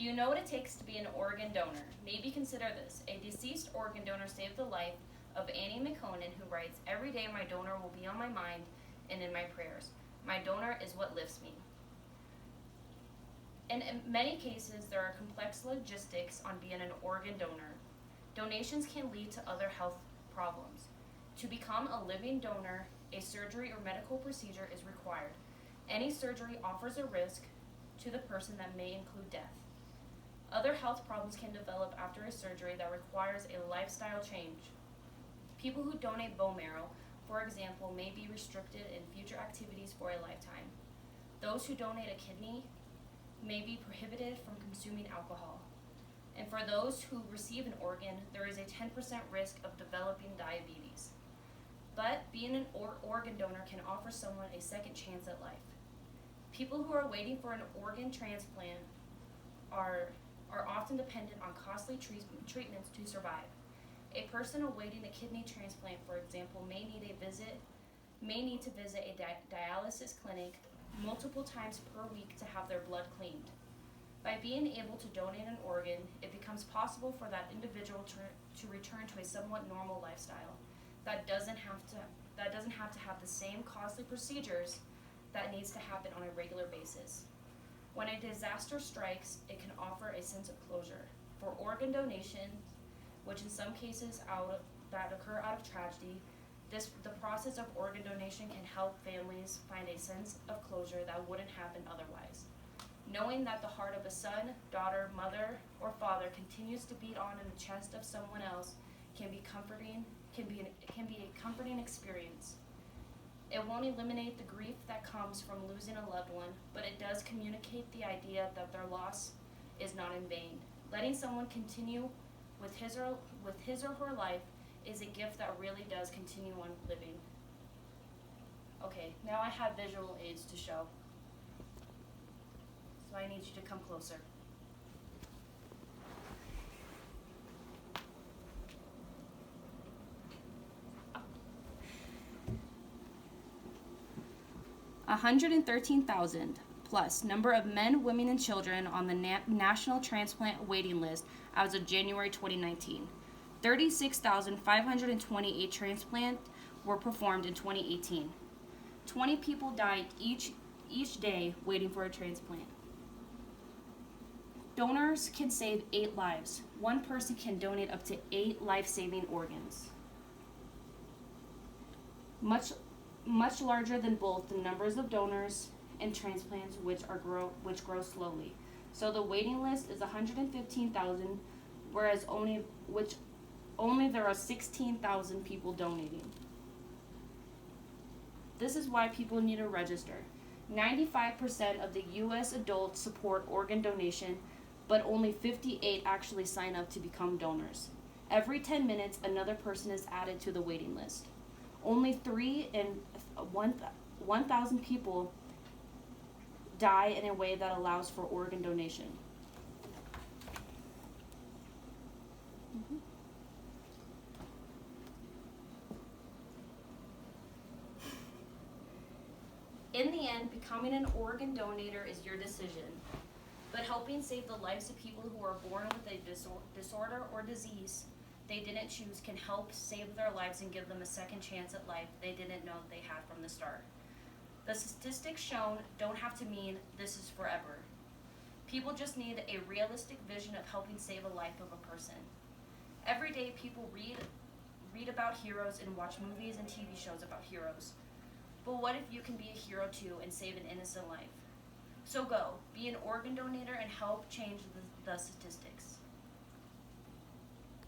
Do you know what it takes to be an organ donor? Maybe consider this. A deceased organ donor saved the life of Annie McConan, who writes, "Every day my donor will be on my mind and in my prayers. My donor is what lifts me." In many cases, there are complex logistics on being an organ donor. Donations can lead to other health problems. To become a living donor, a surgery or medical procedure is required. Any surgery offers a risk to the person that may include death. Other health problems can develop after a surgery that requires a lifestyle change. People who donate bone marrow, for example, may be restricted in future activities for a lifetime. Those who donate a kidney may be prohibited from consuming alcohol. And for those who receive an organ, there is a 10% risk of developing diabetes. But being an organ donor can offer someone a second chance at life. People who are waiting for an organ transplant are often dependent on costly treatments to survive. A person awaiting a kidney transplant, for example, may need to visit a dialysis clinic multiple times per week to have their blood cleaned. By being able to donate an organ, it becomes possible for that individual to return to a somewhat normal lifestyle that doesn't have to have the same costly procedures that needs to happen on a regular basis. When a disaster strikes, it can offer a sense of closure. For organ donation, which in some cases that occur out of tragedy, the process of organ donation can help families find a sense of closure that wouldn't happen otherwise. Knowing that the heart of a son, daughter, mother, or father continues to beat on in the chest of someone else can be a comforting experience. It won't eliminate the grief that comes from losing a loved one, but it does communicate the idea that their loss is not in vain. Letting someone continue with his or her life is a gift that really does continue on living. Okay, now I have visual aids to show. So I need you to come closer. $113,000 plus number of men, women, and children on the National Transplant Waiting List as of January 2019. 36,528 transplants were performed in 2018. 20 people died each day waiting for a transplant. Donors can save 8 lives. One person can donate up to 8 life-saving organs. Much larger than both the numbers of donors and transplants, which grow slowly. So the waiting list is 115,000, whereas only there are 16,000 people donating. This is why people need to register. 95% of the U.S. adults support organ donation, but only 58 actually sign up to become donors. Every 10 minutes, another person is added to the waiting list. Only 3 in 1,000 people die in a way that allows for organ donation. In the end, becoming an organ donor is your decision, but helping save the lives of people who are born with a disorder or disease they didn't choose can help save their lives and give them a second chance at life they didn't know they had from the start. The statistics shown don't have to mean this is forever. People just need a realistic vision of helping save a life of a person. Every day people read about heroes and watch movies and TV shows about heroes. But what if you can be a hero too and save an innocent life? So go, be an organ donor and help change the statistics.